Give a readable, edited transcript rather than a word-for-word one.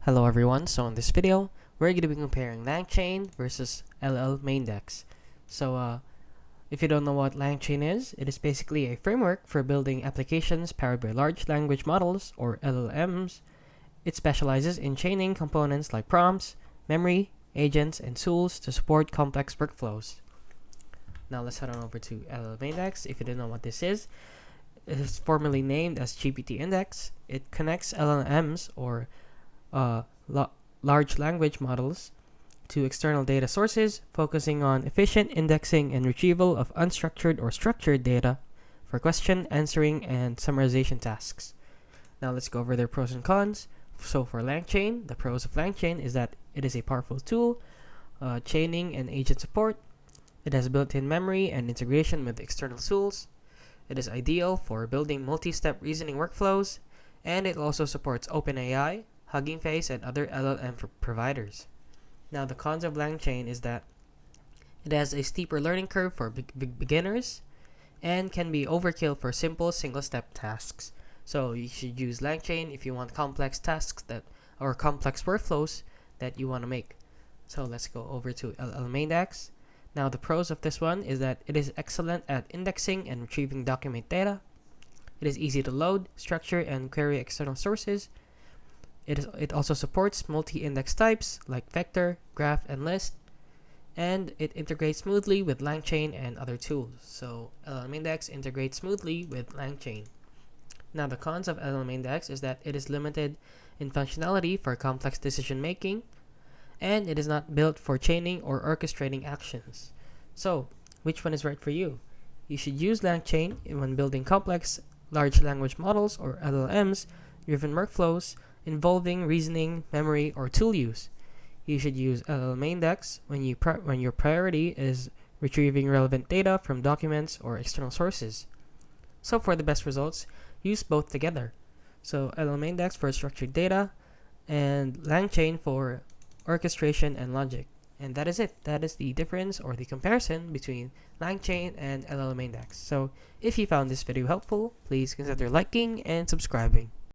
Hello everyone, so in this video, we're going to be comparing LangChain versus LlamaIndex. If you don't know what LangChain is, it is basically a framework for building applications powered by large language models, or LLMs. It specializes in chaining components like prompts, memory, agents, and tools to support complex workflows. Now let's head on over to LlamaIndex. If you don't know what this is, it is formerly named as GPT Index. It connects LLMs, or large language models, to external data sources, focusing on efficient indexing and retrieval of unstructured or structured data for question answering and summarization tasks. Now let's go over their pros and cons. So for LangChain, the pros of LangChain is that it is a powerful tool, chaining and agent support. It has built-in memory and integration with external tools. It is ideal for building multi-step reasoning workflows, and it also supports OpenAI, Hugging Face, and other LLM providers. Now, the cons of LangChain is that it has a steeper learning curve for beginners and can be overkill for simple single-step tasks. So you should use LangChain if you want complex tasks or complex workflows that you want to make. So let's go over to LlamaIndex. Now, the pros of this one is that it is excellent at indexing and retrieving document data. It is easy to load, structure, and query external sources. It also supports multi-index types like vector, graph, and list, and it integrates smoothly with LangChain and other tools. So LlamaIndex integrates smoothly with LangChain. Now, the cons of LlamaIndex is that it is limited in functionality for complex decision making, and it is not built for chaining or orchestrating actions. So, which one is right for you? You should use LangChain when building complex large language models, or LLMs, driven workflows involving reasoning, memory, or tool use. You should use LlamaIndex when your priority is retrieving relevant data from documents or external sources. So for the best results, use both together. So LlamaIndex for structured data and LangChain for orchestration and logic. And that is it. That is the difference or the comparison between LangChain and LlamaIndex. So if you found this video helpful, please consider liking and subscribing.